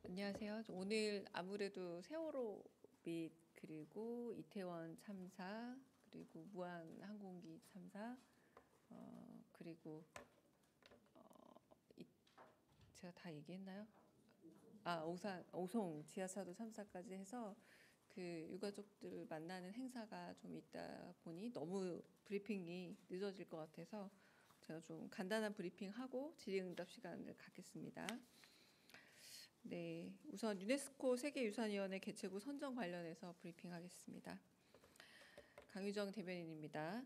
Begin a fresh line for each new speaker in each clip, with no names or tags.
안녕하세요. 오늘 아무래도 세월호 및 그리고 이태원 참사 그리고 무한 항공기 참사 그리고 이- 제가 다 얘기했나요? 오송 지하차도 참사까지 해서 그 유가족들 만나는 행사가 좀 있다 보니 너무 브리핑이 늦어질 것 같아서 제가 좀 간단한 브리핑하고 질의응답 시간을 갖겠습니다. 네, 우선 유네스코 세계유산위원회 개최국 선정 관련해서 브리핑하겠습니다. 강유정 대변인입니다.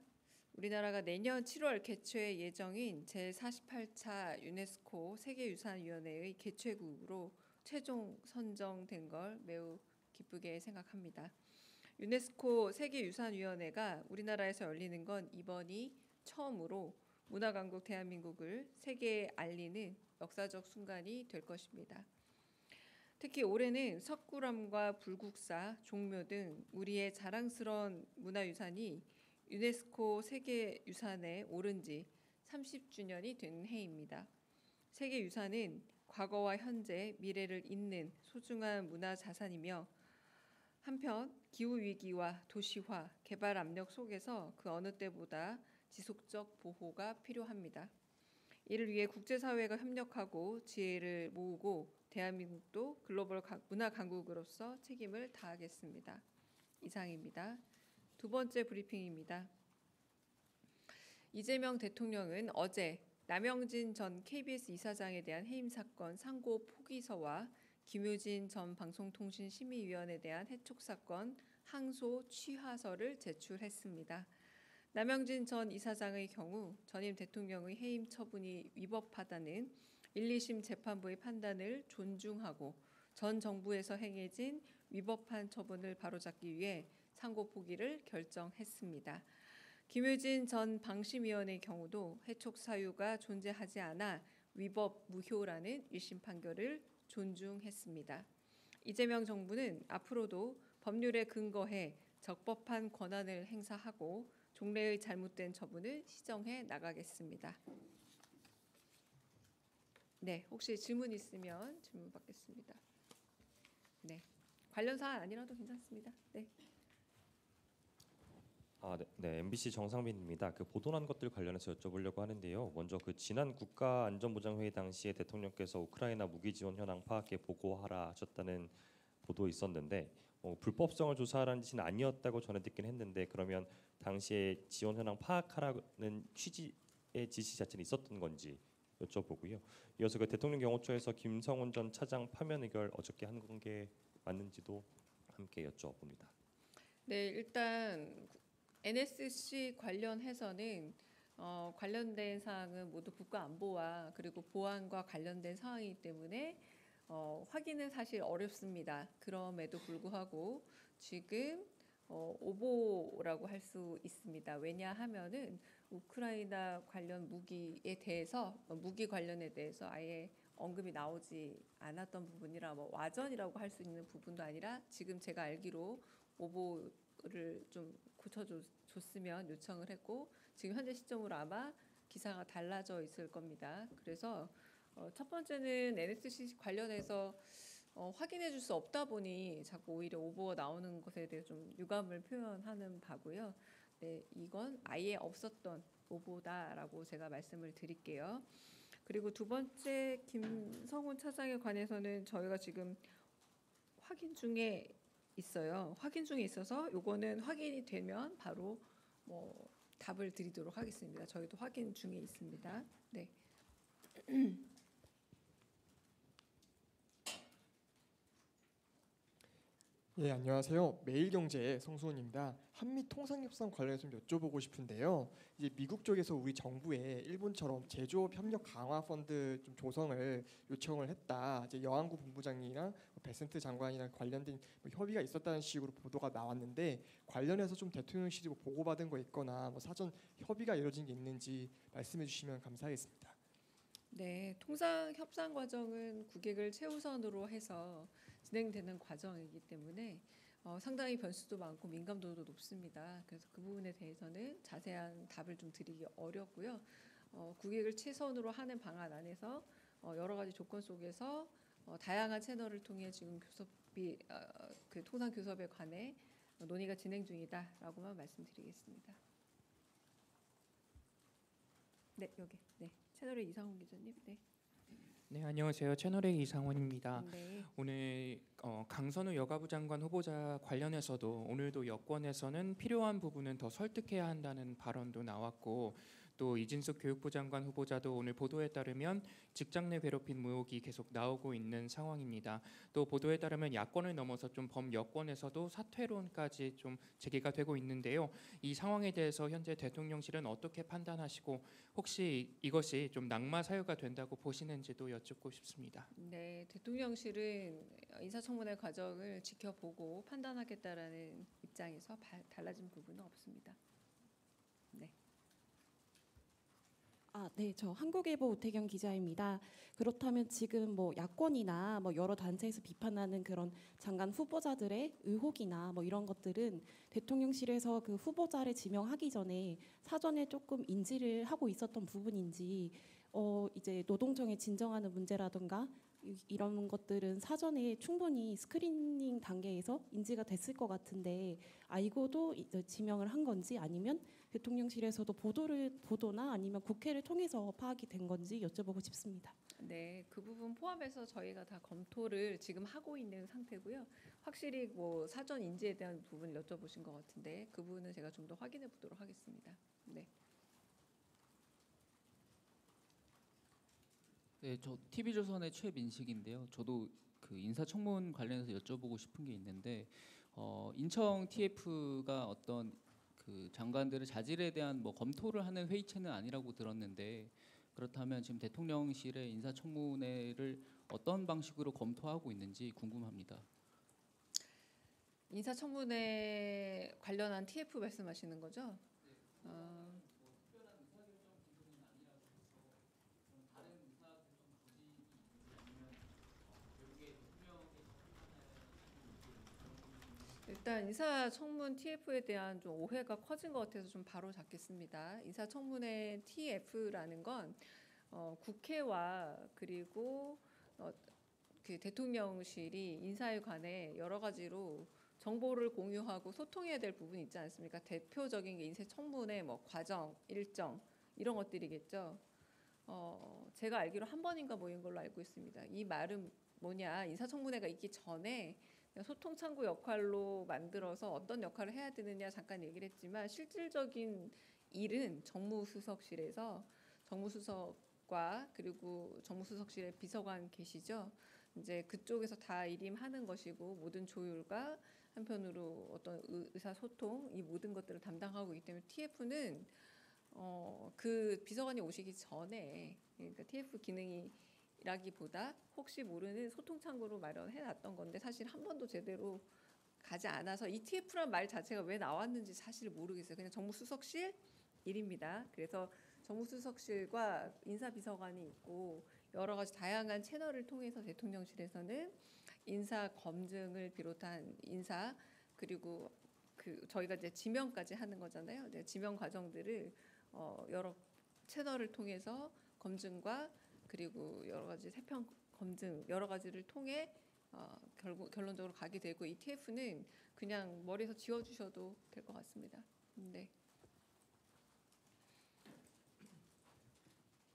우리나라가 내년 7월 개최 예정인 제48차 유네스코 세계유산위원회의 개최국으로 최종 선정된 걸 매우 기쁘게 생각합니다. 유네스코 세계유산위원회가 우리나라에서 열리는 건 이번이 처음으로 문화강국 대한민국을 세계에 알리는 역사적 순간이 될 것입니다. 특히 올해는 석굴암과 불국사, 종묘 등 우리의 자랑스러운 문화유산이 유네스코 세계유산에 오른 지 30주년이 된 해입니다. 세계유산은 과거와 현재, 미래를 잇는 소중한 문화자산이며 한편 기후위기와 도시화, 개발 압력 속에서 그 어느 때보다 지속적 보호가 필요합니다. 이를 위해 국제사회가 협력하고 지혜를 모으고 대한민국도 글로벌 문화 강국으로서 책임을 다하겠습니다. 이상입니다. 두 번째 브리핑입니다. 이재명 대통령은 어제 남영진 전 KBS 이사장에 대한 해임 사건 상고 포기서와 김효진 전 방송통신심의위원에 대한 해촉 사건 항소 취하서를 제출했습니다. 남영진 전 이사장의 경우 전임 대통령의 해임 처분이 위법하다는 1, 2심 재판부의 판단을 존중하고 전 정부에서 행해진 위법한 처분을 바로잡기 위해 상고 포기를 결정했습니다. 김효진 전 방심위원의 경우도 해촉 사유가 존재하지 않아 위법 무효라는 1심 판결을 존중했습니다. 이재명 정부는 앞으로도 법률에 근거해 적법한 권한을 행사하고 종래의 잘못된 처분을 시정해 나가겠습니다. 네, 혹시 질문 있으면 질문 받겠습니다. 네, 관련 사안 아니라도 괜찮습니다. 네.
네, MBC 정상빈입니다. 그 보도난 것들 관련해서 여쭤보려고 하는데요. 먼저 그 지난 국가안전보장회의 당시에 대통령께서 우크라이나 무기 지원 현황 파악에 보고하라 하셨다는 보도 있었는데 불법성을 조사하라는 짓은 아니었다고 전해 듣긴 했는데 그러면 당시에 지원 현황 파악하라는 취지의 지시 자체는 있었던 건지 여쭤보고요. 이어서 그 대통령 경호처에서 김성훈 전 차장 파면 의결 어저께 한 게 맞는지도 함께 여쭤봅니다.
네, 일단 NSC 관련해서는 관련된 사항은 모두 국가안보와 그리고 보안과 관련된 사항이기 때문에 확인은 사실 어렵습니다. 그럼에도 불구하고 지금 오보라고 할 수 있습니다. 왜냐하면은 우크라이나 관련 무기에 대해서 무기 관련에 대해서 아예 언급이 나오지 않았던 부분이라 뭐 와전이라고 할 수 있는 부분도 아니라 지금 제가 알기로 오보를 좀 고쳐줬으면 요청을 했고 지금 현재 시점으로 아마 기사가 달라져 있을 겁니다. 그래서 첫 번째는 NSC 관련해서 확인해 줄 수 없다 보니 자꾸 오히려 오보가 나오는 것에 대해 좀 유감을 표현하는 바고요. 네, 이건 아예 없었던 오보다라고 제가 말씀을 드릴게요. 그리고 두 번째 김성훈 차장에 관해서는 저희가 지금 확인 중에 있어요. 확인 중에 있어서 요거는 확인이 되면 바로 뭐 답을 드리도록 하겠습니다. 저희도 확인 중에 있습니다. 네.
예, 안녕하세요. 매일경제의 성수원입니다. 한미 통상협상 관련해서 좀 여쭤보고 싶은데요. 이제 미국 쪽에서 우리 정부에 일본처럼 제조업 협력 강화 펀드 좀 조성을 요청을 했다. 이제 여안구 본부장이랑 베센트 장관이랑 관련된 뭐 협의가 있었다는 식으로 보도가 나왔는데 관련해서 좀 대통령실이 뭐 보고받은 거 있거나 뭐 사전 협의가 이루어진 게 있는지 말씀해 주시면 감사하겠습니다.
네, 통상 협상 과정은 국익을 최우선으로 해서 진행되는 과정이기 때문에 상당히 변수도 많고 민감도도 높습니다. 그래서 그 부분에 대해서는 자세한 답을 좀 드리기 어렵고요. 국익을 최선으로 하는 방안 안에서 여러 가지 조건 속에서 다양한 채널을 통해 지금 교섭이 그 통상 교섭에 관해 논의가 진행 중이다라고만 말씀드리겠습니다. 네, 여기. 네. 채널의 이상훈 기자님. 네.
네, 안녕하세요. 채널A 이상원입니다.
네.
오늘 강선우 여가부 장관 후보자 관련해서도 오늘도 여권에서는 필요한 부분은 더 설득해야 한다는 발언도 나왔고, 또 이진숙 교육부 장관 후보자도 오늘 보도에 따르면 직장 내 괴롭힘 의혹이 계속 나오고 있는 상황입니다. 또 보도에 따르면 야권을 넘어서 좀 범여권에서도 사퇴론까지 좀 제기가 되고 있는데요. 이 상황에 대해서 현재 대통령실은 어떻게 판단하시고 혹시 이것이 좀 낙마 사유가 된다고 보시는지도 여쭙고 싶습니다.
네, 대통령실은 인사청문회 과정을 지켜보고 판단하겠다라는 입장에서 달라진 부분은 없습니다. 네.
네, 저 한국일보 오태경 기자입니다. 그렇다면 지금 뭐 야권이나 뭐 여러 단체에서 비판하는 그런 장관 후보자들의 의혹이나 뭐 이런 것들은 대통령실에서 그 후보자를 지명하기 전에 사전에 조금 인지를 하고 있었던 부분인지, 이제 노동청에 진정하는 문제라든가 이런 것들은 사전에 충분히 스크리닝 단계에서 인지가 됐을 것 같은데, 알고도 이제 지명을 한 건지 아니면 대통령실에서도 보도나 아니면 국회를 통해서 파악이 된 건지 여쭤보고 싶습니다.
네, 그 부분 포함해서 저희가 다 검토를 지금 하고 있는 상태고요. 확실히 뭐 사전 인지에 대한 부분을 여쭤보신 것 같은데 그 부분은 제가 좀 더 확인해 보도록 하겠습니다. 네.
네, 저 TV조선의 최민식인데요. 저도 그 인사청문 관련해서 여쭤보고 싶은 게 있는데, 인청 TF가 어떤 그 장관들의 자질에 대한 뭐 검토를 하는 회의체는 아니라고 들었는데, 그렇다면 지금 대통령실의 인사청문회를 어떤 방식으로 검토하고 있는지 궁금합니다.
인사청문회 관련한 TF 말씀하시는 거죠? 일단 인사청문 TF에 대한 좀 오해가 커진 것 같아서 좀 바로 잡겠습니다. 인사청문회 TF라는 건 국회와 그리고 그 대통령실이 인사에 관해 여러 가지로 정보를 공유하고 소통해야 될 부분이 있지 않습니까? 대표적인 게 인사청문회 뭐 과정, 일정 이런 것들이겠죠. 제가 알기로 한 번인가 모인 걸로 알고 있습니다. 이 말은 뭐냐? 인사청문회가 있기 전에 소통 창구 역할로 만들어서 어떤 역할을 해야 되느냐 잠깐 얘기를 했지만, 실질적인 일은 정무수석실에서 정무수석과 그리고 정무수석실의 비서관 계시죠. 이제 그쪽에서 다 일임하는 것이고, 모든 조율과 한편으로 어떤 의사소통 이 모든 것들을 담당하고 있기 때문에 TF는 그 비서관이 오시기 전에, 그러니까 TF 기능이라기보다 혹시 모르는 소통 창구로 마련해놨던 건데 사실 한 번도 제대로 가지 않아서 이 TF란 말 자체가 왜 나왔는지 사실 모르겠어요. 그냥 정무수석실 일입니다. 그래서 정무수석실과 인사비서관이 있고 여러 가지 다양한 채널을 통해서 대통령실에서는 인사 검증을 비롯한 인사, 그리고 그 저희가 이제 지명까지 하는 거잖아요. 네, 지명 과정들을 여러 채널을 통해서 검증과 그리고 여러 가지 세평 검증 여러 가지를 통해 결국 결론적으로 가게 되고, 이 TF는 그냥 머리에서 지워주셔도 될 것 같습니다. 네.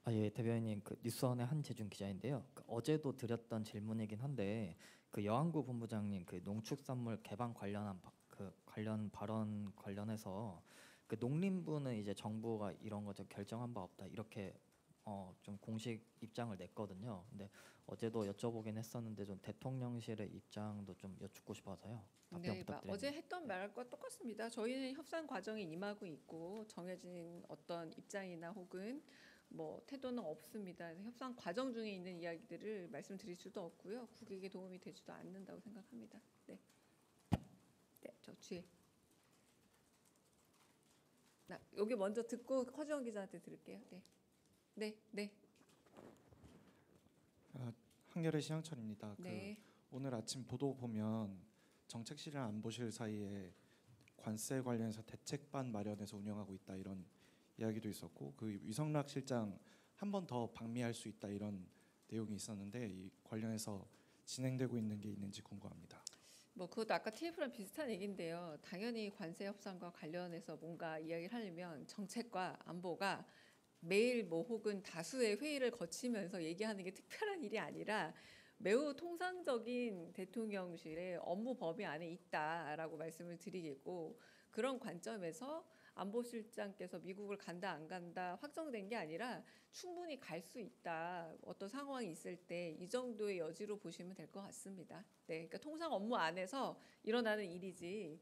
예, 대변인님, 그 뉴스원의 한재준 기자인데요. 어제도 드렸던 질문이긴 한데, 그 여한구 본부장님 그 농축산물 개방 관련 발언 관련해서 그 농림부는 이제 정부가 이런 거 좀 결정한 바 없다 이렇게 좀 공식 입장을 냈거든요. 근데 어제도 여쭤보긴 했었는데 좀 대통령실의 입장도 좀 여쭙고 싶어서요. 답변
네,
부탁드립니다.
어제 했던 말과 똑같습니다. 저희는 협상 과정에 임하고 있고 정해진 어떤 입장이나 혹은 뭐 태도는 없습니다. 협상 과정 중에 있는 이야기들을 말씀드릴 수도 없고요. 국익에 도움이 되지도 않는다고 생각합니다. 네, 네, 저 뒤에. 여기 먼저 듣고 허지원 기자한테 들을게요. 네, 네, 네.
한겨레 신영철입니다.
네.
오늘 아침 보도 보면 정책실이랑 안보실 사이에 관세 관련해서 대책반 마련해서 운영하고 있다 이런 이야기도 있었고, 그 위성락 실장 한 번 더 방미할 수 있다 이런 내용이 있었는데, 이 관련해서 진행되고 있는 게 있는지 궁금합니다.
뭐 그것도 아까 TF랑 비슷한 얘기인데요. 당연히 관세 협상과 관련해서 뭔가 이야기를 하려면 정책과 안보가 매일 뭐 혹은 다수의 회의를 거치면서 얘기하는 게 특별한 일이 아니라 매우 통상적인 대통령실의 업무 범위 안에 있다라고 말씀을 드리겠고, 그런 관점에서 안보실장께서 미국을 간다 안 간다 확정된 게 아니라 충분히 갈 수 있다, 어떤 상황이 있을 때 이 정도의 여지로 보시면 될 것 같습니다. 네, 그러니까 통상 업무 안에서 일어나는 일이지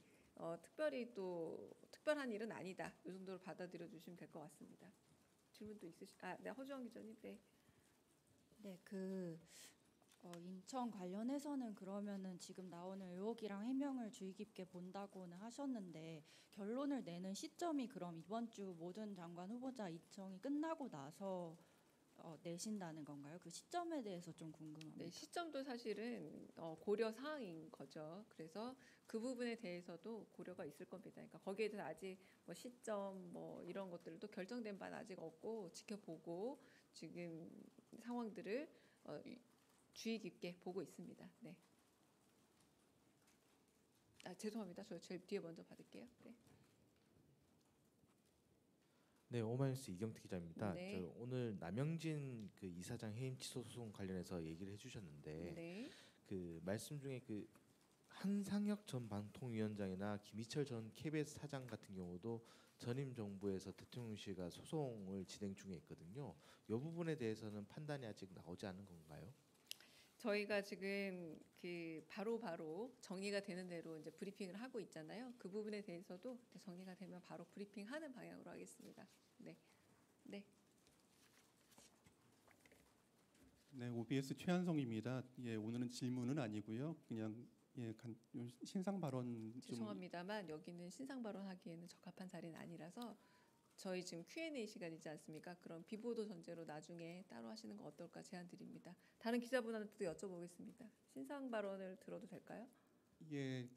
특별히 또 특별한 일은 아니다, 이 정도로 받아들여 주시면 될 것 같습니다. 질문도 네, 허주영 기자님. 네.
네, 인천 관련해서는 그러면은 지금 나오는 의혹이랑 해명을 주의 깊게 본다고는 하셨는데, 결론을 내는 시점이 그럼 이번 주 모든 장관 후보자 인청이 끝나고 나서 내신다는 건가요? 그 시점에 대해서 좀 궁금합니다.
네, 시점도 사실은 고려 사항인 거죠. 그래서 그 부분에 대해서도 고려가 있을 겁니다. 그러니까 거기에 대해서 아직 뭐 시점 뭐 이런 것들도 결정된 바는 아직 없고, 지켜보고 지금 상황들을 주의 깊게 보고 있습니다. 네. 죄송합니다. 저 제일 뒤에 먼저 받을게요. 네.
네, 오마이뉴스 이경태 기자입니다.
네.
저 오늘 남영진 그 이사장 해임 취소 소송 관련해서 얘기를 해주셨는데
네.
그 말씀 중에 그 한상혁 전 방통위원장이나 김희철 전 KBS 사장 같은 경우도 전임 정부에서 대통령실과 소송을 진행 중에 있거든요. 이 부분에 대해서는 판단이 아직 나오지 않은 건가요?
저희가 지금 그 바로 정리가 되는 대로 이제 브리핑을 하고 있잖아요. 그 부분에 대해서도 정리가 되면 바로 브리핑하는 방향으로 하겠습니다. 네. 네.
네, OBS 최한성입니다. 예, 오늘은 질문은 아니고요. 그냥 신상 발언 좀.
죄송합니다만 여기는 신상 발언하기에는 적합한 자리는 아니라서 저희 지금 Q&A 시간이지 않습니까? 그럼 비보도 전제로 나중에 따로 하시는 거 어떨까 제안 드립니다. 다른 기자분한테도 여쭤보겠습니다. 신상 발언을 들어도 될까요?
예,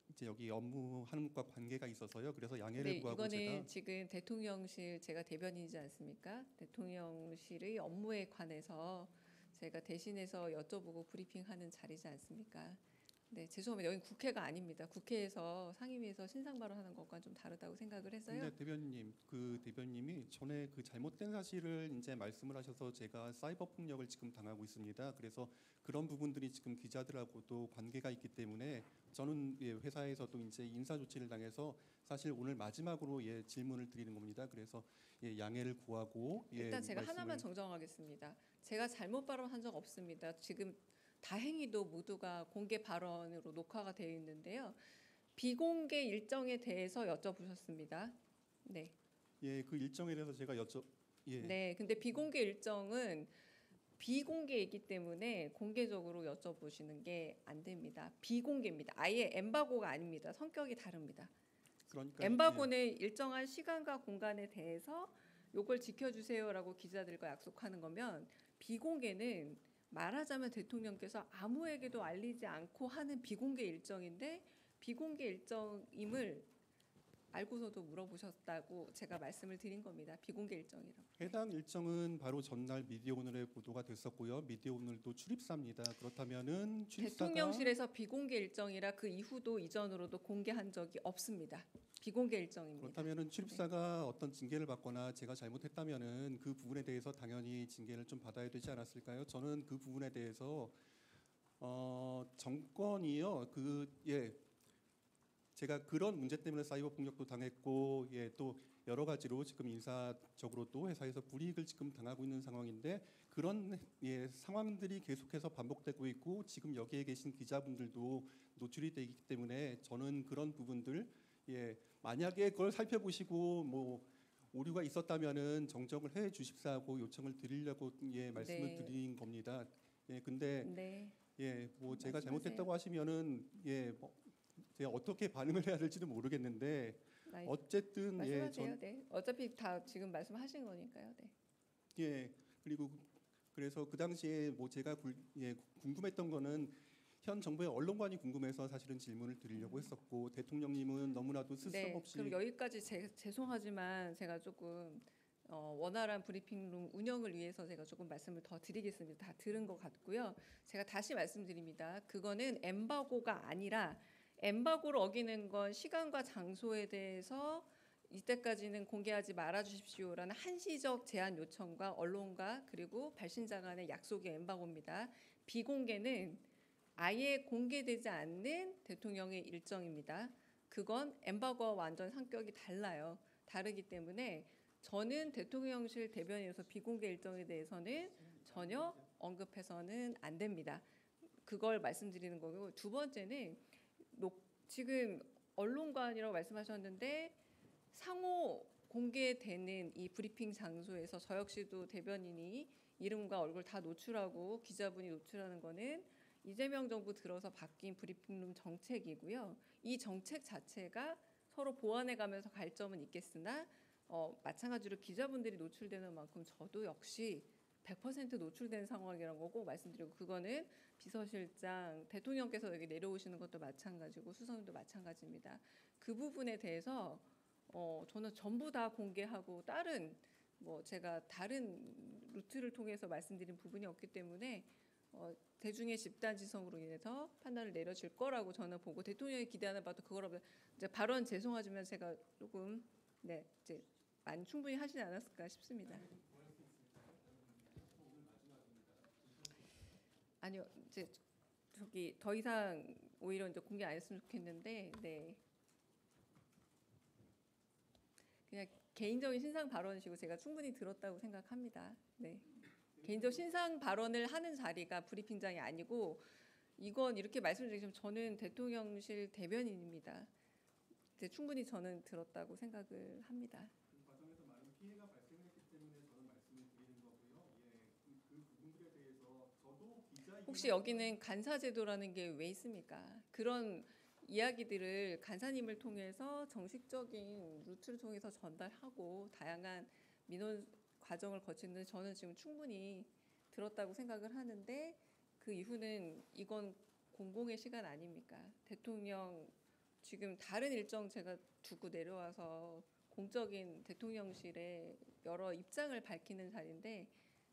이제 여기 업무하는 것과 관계가 있어서요. 그래서 양해를
네,
구하고
이거는
제가
지금 대통령실, 제가 대변인이지 않습니까? 대통령실의 업무에 관해서 제가 대신해서 여쭤보고 브리핑하는 자리지 않습니까? 네, 죄송합니다. 여기 국회가 아닙니다. 국회에서 상임위에서 신상 발언하는 것과 좀 다르다고 생각을 해서요.
근데 대변인님, 대변님이 전에 그 잘못된 사실을 이제 말씀을 하셔서 제가 사이버 폭력을 지금 당하고 있습니다. 그래서 그런 부분들이 지금 기자들하고도 관계가 있기 때문에 저는 회사에서도 이제 인사 조치를 당해서 사실 오늘 마지막으로 질문을 드리는 겁니다. 그래서 양해를 구하고
일단 제가
말씀을.
하나만 정정하겠습니다. 제가 잘못 발언한 적 없습니다. 지금 다행히도 모두가 공개 발언으로 녹화가 되어 있는데요. 비공개 일정에 대해서 여쭤보셨습니다. 네.
예, 그 일정에 대해서 제가
네, 근데 비공개 일정은 비공개이기 때문에 공개적으로 여쭤보시는 게 안 됩니다. 비공개입니다. 아예 엠바고가 아닙니다. 성격이 다릅니다.
그러니까
엠바고는 일정한 시간과 공간에 대해서 요걸 지켜주세요라고 기자들과 약속하는 거면, 비공개는 말하자면 대통령께서 아무에게도 알리지 않고 하는 비공개 일정인데, 비공개 일정임을 알고서도 물어보셨다고 제가 말씀을 드린 겁니다. 비공개 일정이라고.
해당 일정은 바로 전날 미디어오늘에 보도가 됐었고요. 미디어오늘도 출입사입니다. 그렇다면은 출입사가
대통령실에서 비공개 일정이라 그 이후도 이전으로도 공개한 적이 없습니다. 비공개 일정입니다.
그렇다면은 출입사가 어떤 징계를 받거나 제가 잘못했다면은 그 부분에 대해서 당연히 징계를 좀 받아야 되지 않았을까요? 저는 그 부분에 대해서 정권이요. 제가 그런 문제 때문에 사이버 폭력도 당했고, 또 여러 가지로 지금 인사적으로도 회사에서 불이익을 지금 당하고 있는 상황인데, 그런 상황들이 계속해서 반복되고 있고, 지금 여기에 계신 기자분들도 노출이 되기 때문에 저는 그런 부분들 만약에 그걸 살펴보시고 뭐 오류가 있었다면은 정정을 해 주십사하고 요청을 드리려고 말씀을 드린 겁니다. 근데 뭐 제가 잘못했다고 하시면은 제가 어떻게 반응을 해야 될지도 모르겠는데, 어쨌든
말씀하세요. 네. 어차피 다 지금 말씀하신 거니까요. 네.
그리고 그래서 그 당시에 뭐 제가 궁금했던 거는 현 정부의 언론관이 궁금해서 사실은 질문을 드리려고 했었고, 대통령님은 너무나도 스스럼 없이.
그럼 여기까지 죄송하지만 제가 조금 원활한 브리핑룸 운영을 위해서 제가 조금 말씀을 더 드리겠습니다. 다 들은 것 같고요. 제가 다시 말씀드립니다. 그거는 엠바고가 아니라 엠바고를 어기는 건 시간과 장소에 대해서 이때까지는 공개하지 말아 주십시오라는 한시적 제한 요청과 언론과 그리고 발신자 간의 약속의 엠바고입니다. 비공개는 아예 공개되지 않는 대통령의 일정입니다. 그건 엠바고와 완전 성격이 달라요. 다르기 때문에 저는 대통령실 대변인으로서 비공개 일정에 대해서는 전혀 언급해서는 안 됩니다. 그걸 말씀드리는 거고, 두 번째는 지금 언론관이라고 말씀하셨는데 상호 공개되는 이 브리핑 장소에서 저 역시도 대변인이 이름과 얼굴 다 노출하고 기자분이 노출하는 거는 이재명 정부 들어서 바뀐 브리핑룸 정책이고요. 이 정책 자체가 서로 보완해 가면서 갈 점은 있겠으나 마찬가지로 기자분들이 노출되는 만큼 저도 역시 100% 노출된 상황이라는 거고 말씀드리고, 그거는 비서실장, 대통령께서 여기 내려오시는 것도 마찬가지고 수석님도 마찬가지입니다. 그 부분에 대해서 저는 전부 다 공개하고 다른 제가 다른 루트를 통해서 말씀드린 부분이 없기 때문에 대중의 집단 지성으로 인해서 판단을 내려질 거라고 저는 보고, 대통령이 기대하는 바도 그거라고. 이제 발언 죄송하지만 제가 조금 이제 많이 충분히 하시지 않았을까 싶습니다. 아니요, 이제 저기 더 이상 오히려 이제 공개 안 했으면 좋겠는데, 그냥 개인적인 신상 발언이시고 제가 충분히 들었다고 생각합니다. 개인적 신상 발언을 하는 자리가 브리핑장이 아니고, 이건 이렇게 말씀드리지만 저는 대통령실 대변인입니다. 충분히 저는 들었다고 생각을 합니다.
그 과정에서 많은 피해가 발생했기 때문에 저는 말씀을 드리는 거고요. 그 부분들에 대해서 저도
혹시 여기는 간사제도라는 게 왜 있습니까? 그런 이야기들을 간사님을 통해서 정식적인 루트를 통해서 전달하고 다양한 민원 과정을 거치는데 저는 지금 충분히 들었다고 생각을 하는데, 그 이후는 이건 공공의 시간 아닙니까? 대통령 지금 다른 일정 제가 두고 내려와서 공적인 대통령실의 여러 입장을 밝히는 자리인데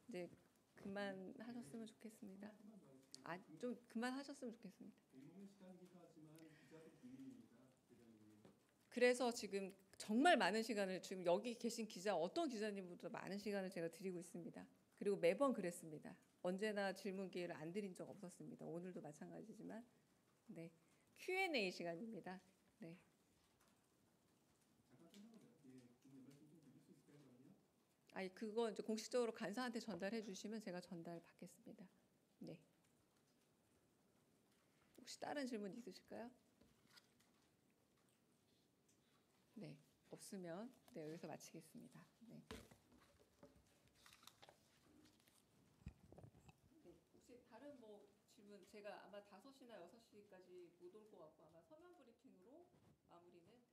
이제 그만하셨으면 좋겠습니다. 좀 그만하셨으면 좋겠습니다. 그래서 지금 정말 많은 시간을, 지금 여기 계신 기자 어떤 기자님보다 많은 시간을 제가 드리고 있습니다. 그리고 매번 그랬습니다. 언제나 질문 기회를 안 드린 적 없었습니다. 오늘도 마찬가지지만 Q&A 시간입니다. 아니 그거 이제 공식적으로 간사한테 전달해 주시면 제가 전달 받겠습니다. 혹시 다른 질문 있으실까요? 없으면 여기서 마치겠습니다. 혹시 다른 질문, 제가 아마 5시나 6시까지 못 올 것 같고 아마 서면 브리핑으로 마무리는